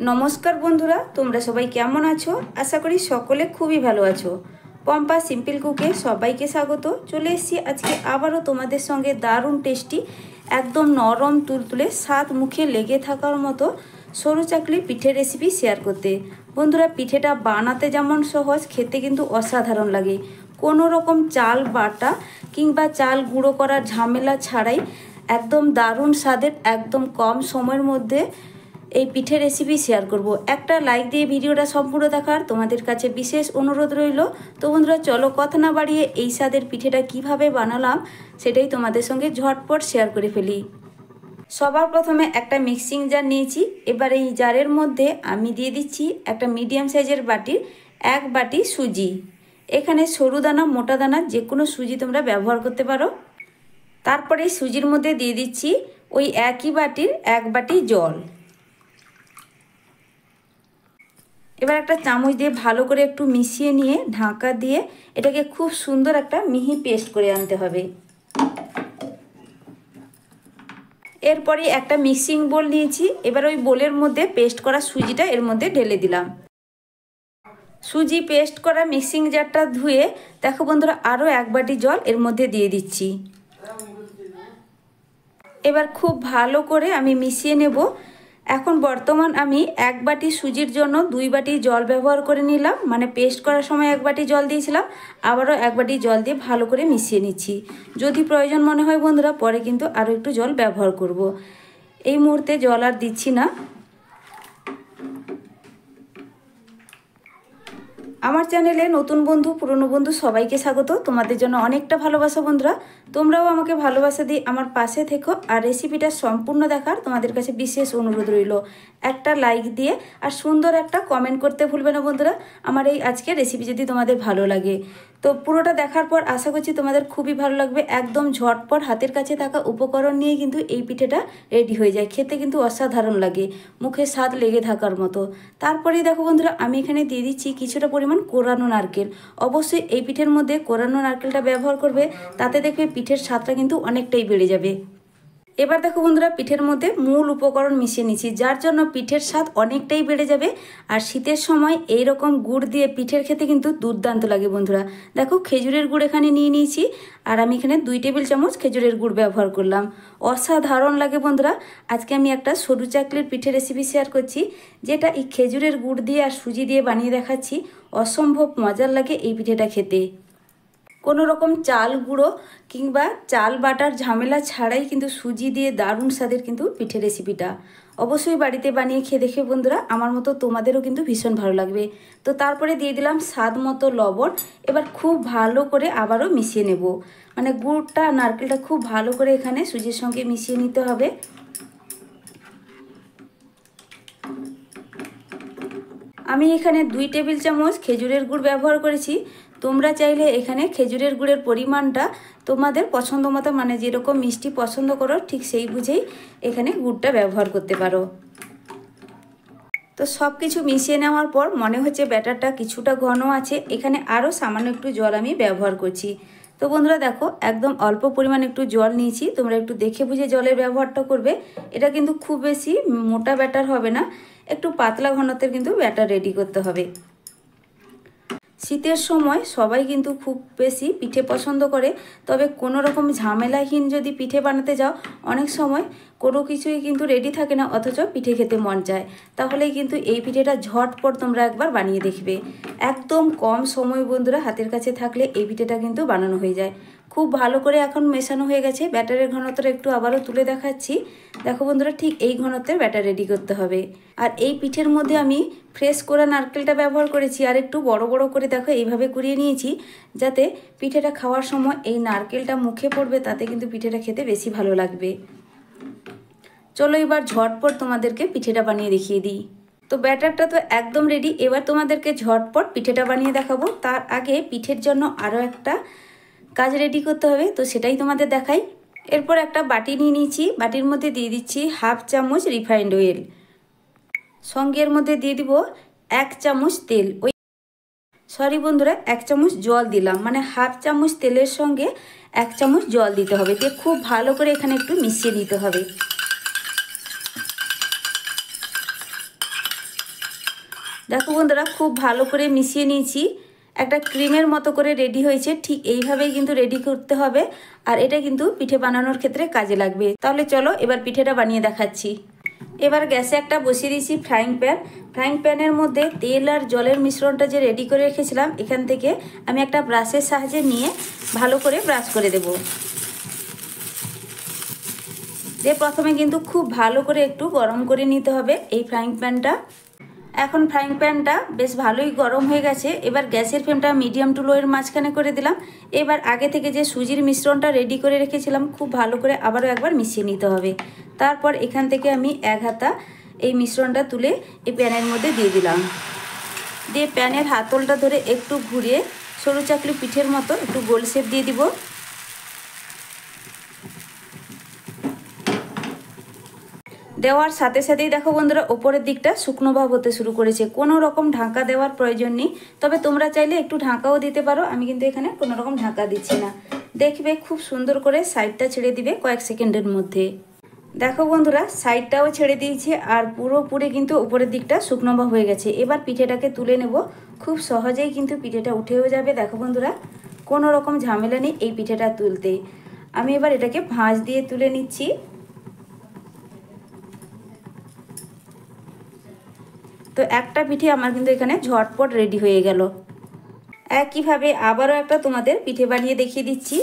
নমস্কার বন্ধুরা, তোমরা সবাই কেমন আছো? আশা করি সকলে খুবই ভালো আছো। পম্পা সিম্পল কুকে সবাইকে স্বাগত। চলে এসেছি আজকে আবারও তোমাদের সঙ্গে দারুণ টেস্টি, একদম নরম তুলতুলে, স্বাদ মুখে লেগে থাকার মতো সরু চাকলি পিঠের রেসিপি শেয়ার করতে। বন্ধুরা, পিঠেটা বানাতে যেমন সহজ, খেতে কিন্তু অসাধারণ লাগে। কোনো রকম চাল বাটা কিংবা চাল গুঁড়ো করার ঝামেলা ছাড়াই একদম দারুণ স্বাদের, একদম কম সময়ের মধ্যে এই পিঠে রেসিপি শেয়ার করব। একটা লাইক দিয়ে ভিডিওটা সম্পূর্ণ দেখার তোমাদের কাছে বিশেষ অনুরোধ রইল। তো বন্ধুরা, চলো কথা না বাড়িয়ে এই স্বাদের পিঠেটা কিভাবে বানালাম সেটাই তোমাদের সঙ্গে ঝটপট শেয়ার করে ফেলি। সবার প্রথমে একটা মিক্সিং জার নিয়েছি। এবার এই জারের মধ্যে আমি দিয়ে দিচ্ছি একটা মিডিয়াম সাইজের বাটির 1 বাটি সুজি। এখানে সরু দানা মোটা দানা যে কোনো সুজি তোমরা ব্যবহার করতে পারো। তারপরে সুজির মধ্যে দিয়ে দিচ্ছি ওই একই বাটির 1 বাটি জল। এবার একটা চামচ দিয়ে ভালো করে একটু মিশিয়ে নিয়ে ঢাকা দিয়ে এটাকে খুব সুন্দর একটা মিহি পেস্ট করে আনতে হবে। এরপরে একটা মিক্সিং বোল নিয়েছি। এবার ওই বোলের মধ্যে পেস্ট করা সুজিটা এর মধ্যে ঢেলে দিলাম। সুজি পেস্ট করা মিক্সিং জারটা ধুয়ে দেখো বন্ধুরা, আরও 1 বাটি জল এর মধ্যে দিয়ে দিচ্ছি। এবার খুব ভালো করে আমি মিশিয়ে নেব। এখন বর্তমান আমি 1 বাটি সুজির জন্য 2 বাটি জল ব্যবহার করে নিলাম। মানে পেস্ট করার সময় 1 বাটি জল দিয়েছিলাম, আবারও 1 বাটি জল দিয়ে ভালো করে মিশিয়ে নিচ্ছি। যদি প্রয়োজন মনে হয় বন্ধুরা, পরে কিন্তু আরও একটু জল ব্যবহার করব। এই মুহূর্তে জল আর দিচ্ছি না। আমার চ্যানেলে নতুন বন্ধু পুরনো বন্ধু সবাইকে স্বাগত। তোমাদের জন্য অনেকটা ভালোবাসা বন্ধুরা। তোমরাও আমাকে ভালোবাসা দিয়ে আমার পাশে থেকো। আর রেসিপিটা সম্পূর্ণ দেখার তোমাদের কাছে বিশেষ অনুরোধ রইল। একটা লাইক দিয়ে আর সুন্দর একটা কমেন্ট করতে ভুলবে না বন্ধুরা, আমার এই আজকের রেসিপি যদি তোমাদের ভালো লাগে। তো পুরোটা দেখার পর আশা করছি তোমাদের খুবই ভালো লাগবে। একদম ঝটপট হাতের কাছে থাকা উপকরণ নিয়ে কিন্তু এই পিঠেটা রেডি হয়ে যায়। খেতে কিন্তু অসাধারণ লাগে, মুখে স্বাদ লেগে থাকার মতো। তারপরেই দেখো বন্ধুরা, আমি এখানে দিয়ে দিচ্ছি কিছুটা পরিমাণ কোরানো নারকেল। অবশ্যই এই পিঠের মধ্যে কোরানো নারকেলটা ব্যবহার করবে, তাতে দেখবে পিঠের স্বাদটা কিন্তু অনেকটাই বেড়ে যাবে। এবার দেখো বন্ধুরা, পিঠের মধ্যে মূল উপকরণ মিশিয়ে নিচ্ছি, যার জন্য পিঠের স্বাদ অনেকটাই বেড়ে যাবে। আর শীতের সময় এই রকম গুড় দিয়ে পিঠের খেতে কিন্তু দুর্দান্ত লাগে বন্ধুরা। দেখো, খেজুরের গুড় এখানে নিয়ে নিয়েছি, আর আমি এখানে 2 টেবিল চামচ খেজুরের গুড় ব্যবহার করলাম। অসাধারণ লাগে বন্ধুরা। আজকে আমি একটা সরু চাকলির পিঠে রেসিপি শেয়ার করছি, যেটা এই খেজুরের গুড় দিয়ে আর সুজি দিয়ে বানিয়ে দেখাচ্ছি। অসম্ভব মজার লাগে এই পিঠেটা খেতে। কোনো রকম চাল গুঁড়ো কিংবা চাল বাটার ঝামেলা ছাড়াই কিন্তু সুজি দিয়ে দারুণ স্বাদের কিন্তু পিঠে রেসিপিটা। অবশ্যই বাড়িতে বানিয়ে খেয়ে দেখে বন্ধুরা, আমার মতো তোমাদেরও কিন্তু ভীষণ ভালো লাগবে। তো তারপরে দিয়ে দিলাম স্বাদ মতো লবণ। এবার খুব ভালো করে আবারও মিশিয়ে নেব। মানে গুড়টা নারকেলটা খুব ভালো করে এখানে সুজির সঙ্গে মিশিয়ে নিতে হবে। আমি এখানে 2 টেবিল চামচ খেজুরের গুড় ব্যবহার করেছি। তোমরা চাইলে এখানে খেজুরের গুড়ের পরিমাণটা তোমাদের পছন্দ মতো, মানে যেরকম মিষ্টি পছন্দ করো ঠিক সেই বুঝেই এখানে গুড়টা ব্যবহার করতে পারো। তো সব কিছু মিশিয়ে নেওয়ার পর মনে হচ্ছে ব্যাটারটা কিছুটা ঘন আছে, এখানে আরও সামান্য একটু জল আমি ব্যবহার করছি। তো বন্ধুরা দেখো, একদম অল্প পরিমাণ একটু জল নিয়েছি, তোমরা একটু দেখে বুঝে জলের ব্যবহারটা করবে। এটা কিন্তু খুব বেশি মোটা ব্যাটার হবে না, একটু পাতলা ঘনত্বের কিন্তু ব্যাটার রেডি করতে হবে। শীতের সময় সবাই কিন্তু খুব বেশি পিঠে পছন্দ করে, তবে কোনো রকম ঝামেলাহীন যদি পিঠে বানাতে যাও, অনেক সময় কোনো কিছুই কিন্তু রেডি থাকে না, অথচ পিঠে খেতে মন চায়। তাহলেই কিন্তু এই পিঠেটা ঝটপট তোমরা একবার বানিয়ে দেখবে। একদম কম সময় বন্ধুরা হাতের কাছে থাকলে এই পিঠেটা কিন্তু বানানো হয়ে যায়। খুব ভালো করে এখন মেশানো হয়ে গেছে। ব্যাটারের ঘনত্বটা একটু আবারও তুলে দেখাচ্ছি। দেখো বন্ধুরা, ঠিক এই ঘনত্বের ব্যাটার রেডি করতে হবে। আর এই পিঠের মধ্যে আমি ফ্রেশ করা নারকেলটা ব্যবহার করেছি, আর একটু বড় বড় করে দেখো এইভাবে কুড়িয়ে নিয়েছি, যাতে পিঠেটা খাওয়ার সময় এই নারকেলটা মুখে পড়বে, তাতে কিন্তু পিঠেটা খেতে বেশি ভালো লাগবে। চলো এবার ঝটপট তোমাদেরকে পিঠেটা বানিয়ে দেখিয়ে দিই। তো ব্যাটারটা তো একদম রেডি, এবার তোমাদেরকে ঝটপট পিঠেটা বানিয়ে দেখাবো। তার আগে পিঠের জন্য আরও একটা কাজ রেডি করতে হবে, তো সেটাই তোমাদের দেখাই। এরপর একটা বাটি নিয়ে নিয়েছি, বাটির মধ্যে দিয়ে দিচ্ছি 1/2 চামচ রিফাইন্ড অয়েল। সঙ্গে এর মধ্যে দিয়ে দিব 1 চামচ তেল। সরি বন্ধুরা, 1 চামচ জল দিলাম, মানে 1/2 চামচ তেলের সঙ্গে 1 চামচ জল দিতে হবে। দিয়ে খুব ভালো করে এখানে একটু মিশিয়ে নিতে হবে। দেখো বন্ধুরা খুব ভালো করে মিশিয়ে নিয়েছি, একটা ক্রিমের মতো করে রেডি হয়েছে। ঠিক এইভাবেই কিন্তু রেডি করতে হবে, আর এটা কিন্তু পিঠে বানানোর ক্ষেত্রে কাজে লাগবে। তাহলে চলো এবার পিঠেটা বানিয়ে দেখাচ্ছি। এবার গ্যাসে একটা বসিয়ে দিয়েছি ফ্রাইং প্যানের মধ্যে তেল আর জলের মিশ্রণটা যে রেডি করে রেখেছিলাম, এখান থেকে আমি একটা ব্রাশের সাহায্যে নিয়ে ভালো করে ব্রাশ করে দেব। প্রথমে কিন্তু খুব ভালো করে একটু গরম করে নিতে হবে এই ফ্রাইং প্যানটা। এখন ফ্রাইং প্যানটা বেশ ভালোই গরম হয়ে গেছে। এবার গ্যাসের ফ্লেমটা মিডিয়াম টু লোয়ের মাঝখানে করে দিলাম। এবার আগে থেকে যে সুজির মিশ্রণটা রেডি করে রেখেছিলাম খুব ভালো করে আবারও একবার মিশিয়ে নিতে হবে। তারপর এখান থেকে আমি এক হাতা এই মিশ্রণটা তুলে এই প্যানের মধ্যে দিয়ে দিলাম। দিয়ে প্যানের হাতলটা ধরে একটু ঘুরিয়ে সরু চাকলি পিঠের মতো একটু গোল শেপ দিয়ে দিব। দেওয়ার সাথে সাথেই দেখো বন্ধুরা ওপরের দিকটা শুকনো ভাব হতে শুরু করেছে। কোনো রকম ঢাকা দেওয়ার প্রয়োজন নেই, তবে তোমরা চাইলে একটু ঢাকাও দিতে পারো। আমি কিন্তু এখানে কোনো রকম ঢাকা দিচ্ছি না। দেখবে খুব সুন্দর করে সাইডটা ছেড়ে দিবে কয়েক সেকেন্ডের মধ্যে। দেখো বন্ধুরা সাইডটাও ছেড়ে দিয়েছে আর পুরোপুরি কিন্তু উপরের দিকটা শুকনো ভাব হয়ে গেছে। এবার পিঠেটাকে তুলে নেব। খুব সহজেই কিন্তু পিঠেটা উঠেও যাবে। দেখো বন্ধুরা কোনো রকম ঝামেলা নেই এই পিঠেটা তুলতে। আমি এবার এটাকে ভাঁজ দিয়ে তুলে নিচ্ছি। তো একটা পিঠে আমার কিন্তু এখানে ঝটপট রেডি হয়ে গেল। একইভাবে আবারও একটা তোমাদের পিঠে বানিয়ে দেখিয়ে দিচ্ছি।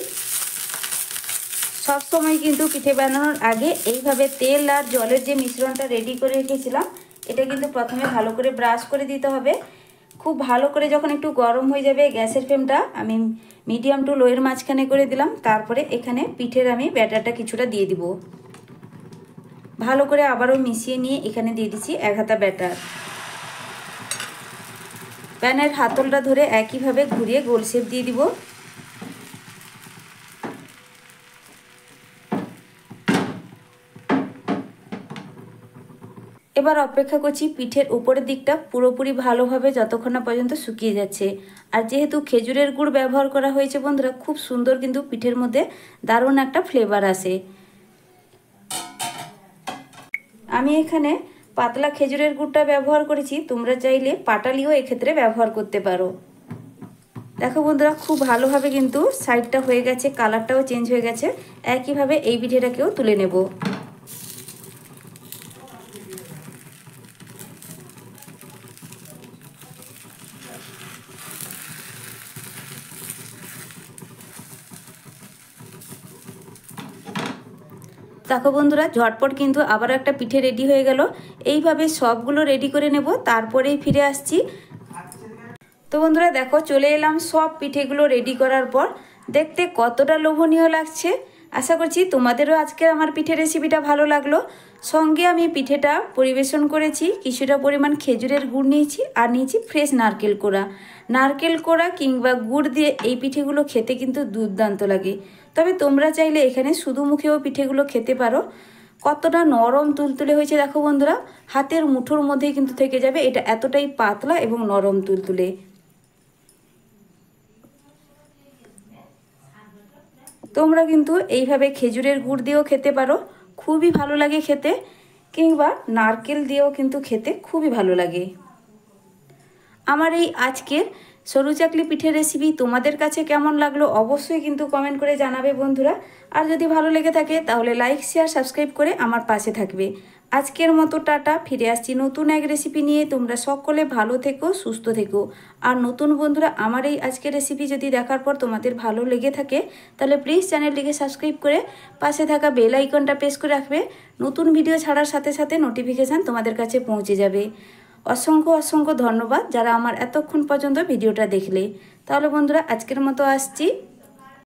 সব সময় কিন্তু পিঠে বানানোর আগে এইভাবে তেল আর জলের যে মিশ্রণটা রেডি করে রেখেছিলাম এটা কিন্তু প্রথমে ভালো করে ব্রাশ করে দিতে হবে। খুব ভালো করে যখন একটু গরম হয়ে যাবে গ্যাসের ফ্লেমটা আমি মিডিয়াম টু লোয়ের মাঝখানে করে দিলাম। তারপরে এখানে পিঠের আমি ব্যাটারটা কিছুটা দিয়ে দিব। ভালো করে আবারও মিশিয়ে নিয়ে এখানে দিয়ে দিচ্ছি এক হাতা ব্যাটার। প্যানের হাতলটা ধরে একইভাবে ঘুরিয়ে গোল শেপ দিয়ে দিব। এবার অপেক্ষা করছি পিঠের উপরের দিকটা পুরোপুরি ভালোভাবে যতক্ষণ না পর্যন্ত শুকিয়ে যাচ্ছে। আর যেহেতু খেজুরের গুড় ব্যবহার করা হয়েছে বন্ধুরা, খুব সুন্দর কিন্তু পিঠের মধ্যে দারুণ একটা ফ্লেভার আসে। আমি এখানে পাতলা খেজুরের গুড়টা ব্যবহার করেছি, তোমরা চাইলে পাটালিও এক্ষেত্রে ব্যবহার করতে পারো। দেখো বন্ধুরা খুব ভালোভাবে কিন্তু সাইডটা হয়ে গেছে, কালারটাও চেঞ্জ হয়ে গেছে। একইভাবে এই পিঠেটাকেও তুলে নেব। দেখো বন্ধুরা ঝটপট কিন্তু আবার একটা পিঠে রেডি হয়ে গেল। এইভাবে সবগুলো রেডি করে নেব, তারপরেই ফিরে আসছি। তো বন্ধুরা দেখো চলে এলাম সব পিঠেগুলো রেডি করার পর। দেখতে কতটা লোভনীয় লাগছে। আশা করছি তোমাদেরও আজকের আমার পিঠে রেসিপিটা ভালো লাগলো। সঙ্গে আমি পিঠেটা পরিবেশন করেছি, কিছুটা পরিমাণ খেজুরের গুড় নিয়েছি আর নিয়েছি ফ্রেশ নারকেল কোড়া। নারকেল কোড়া কিংবা গুড় দিয়ে এই পিঠেগুলো খেতে কিন্তু দুর্দান্ত লাগে। তবে তোমরা চাইলে এখানে শুধু মুখেও পিঠেগুলো খেতে পারো। কতটা নরম তুলতুলে হয়েছে দেখো বন্ধুরা, হাতের মুঠোর মধ্যেই কিন্তু থেকে যাবে। এটা এতটাই পাতলা এবং নরম তুলতুলে। তোমরা কিন্তু এইভাবে খেজুরের গুড় দিয়েও খেতে পারো, খুবই ভালো লাগে খেতে, কিংবা নারকেল দিয়েও কিন্তু খেতে খুবই ভালো লাগে। আমার এই আজকের সরু চাকলি পিঠের রেসিপি তোমাদের কাছে কেমন লাগলো অবশ্যই কিন্তু কমেন্ট করে জানাবে বন্ধুরা। আর যদি ভালো লেগে থাকে তাহলে লাইক শেয়ার সাবস্ক্রাইব করে আমার পাশে থাকবে। আজকের মতো টাটা, ফিরে আসছি নতুন এক রেসিপি নিয়ে। তোমরা সকলে ভালো থেকো, সুস্থ থেকো। আর নতুন বন্ধুরা আমার এই আজকের রেসিপি যদি দেখার পর তোমাদের ভালো লেগে থাকে তাহলে প্লিজ চ্যানেলটিকে সাবস্ক্রাইব করে পাশে থাকা বেল আইকনটা প্রেস করে রাখবে। নতুন ভিডিও ছাড়ার সাথে সাথে নোটিফিকেশান তোমাদের কাছে পৌঁছে যাবে। অসংখ্য অসংখ্য ধন্যবাদ যারা আমার এতক্ষণ পর্যন্ত ভিডিওটা দেখলে। তাহলে বন্ধুরা আজকের মতো আসছি।